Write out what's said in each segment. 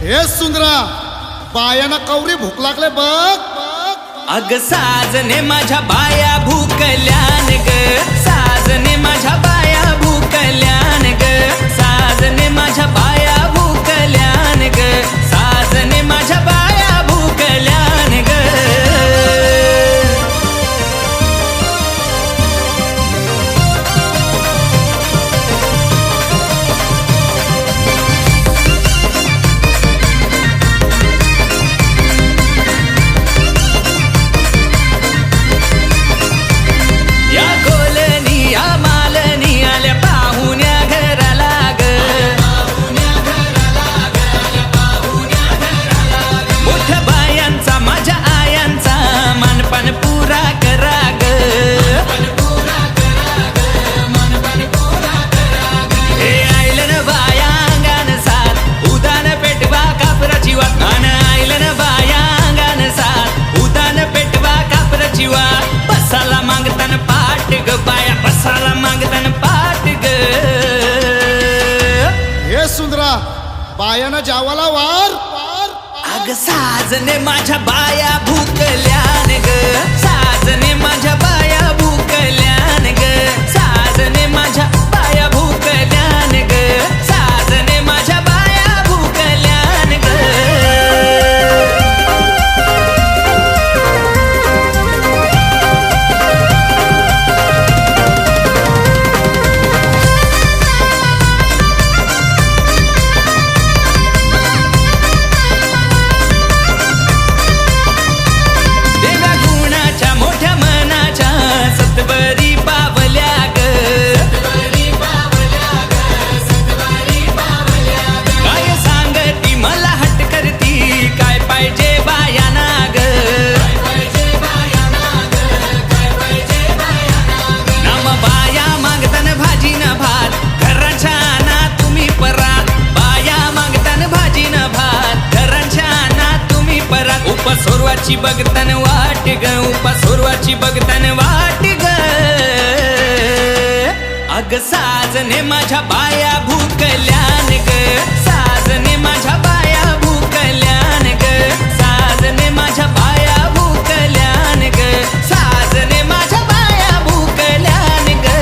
हे सुंदरा बायाना कवरी भूक लागले बघ. अग साजने माझ्या बाया भूकल्यान ग, साजने माझ्या बाया भूकल्यान ग, साजने माझ्या बाया भूकल्यान ग, साजने माझ्या बाया भूकल्यान ग. या कोलनी या मालनी आल्या पाहुण्या घराला ग, मोठ्या बायांचा माझ्या आयांचा मानपान पुरा करा ग. हे आयलन बाया अंगान साथ उदान पेटवा कापराची वाट, आन आयलन बाया अंगान साथ उदान पेटवा कापराची वाट. बसाला मागतान पाट ग बाया, बसाला मागतान पाट ग. हे सुंदरा बायाना जावाला वार. अग साजने माझ्या बाया भूकल्यान ग, साजने माझ्या बाया भूकल्यान ग, साजने माझ्या बाया भूकल्यान ग, साजने माझ्या बाया भूकल्यान ग. देवा गुणाच्या मोठ्या मनाच्या सतबरी पावल्या ग, काय सांगती मला हट करती काय पाहिजे बायाना ग. नाम बाया मागतान भाजी न भात घराच्या ना तुम्ही परात, बाया मागतान भाजी न भात घराच्या ना तुम्ही परात. उपसोरवाची बघतान वाट ग, उपसोरवाची बघतान वाट ग. अग साजने माझ्या बाया भूकल्यान ग, साजने माझ्या बाया भूकल्यान ग, साजने माझ्या बाया भूकल्यान ग, साजने माझ्या बाया भूकल्यान ग.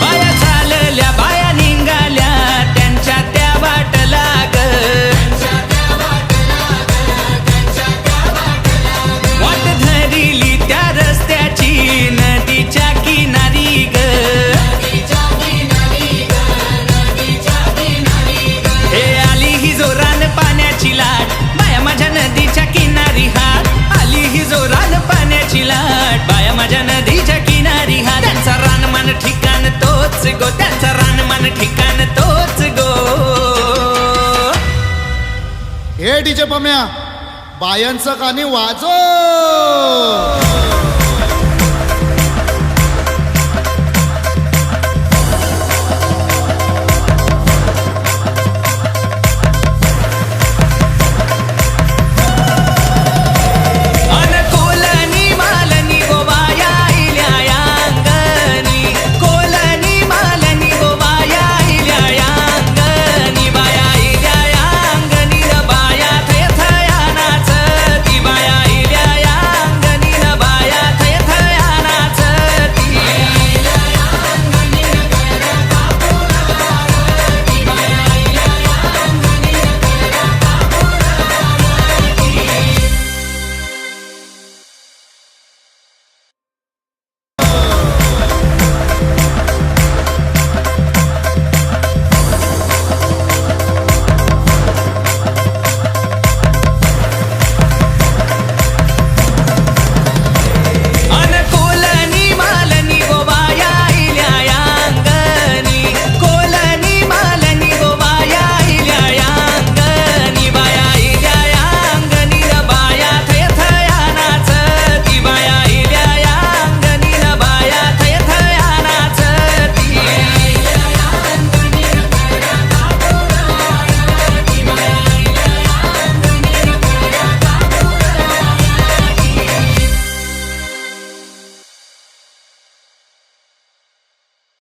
बाया चालल्या बाया निघाल्या त्यांच्या त्या वाटला ग, वाट धरिली त्या रस्त्याची नदीच्या किनारी ग. हे आली ही जोरान पाण्याची लाट बाया माझ्या नदीच्या किनारी हात, आली ही जोरान पाण्याची लाट बाया माझ्या नदीच्या किनारी हात. त्यांचा रानमान ठिकाण तोच गो, त्यांचा रानमान ठिकाण तोच गो. हे डीजे पम्या बायांचं गाणी वाजव.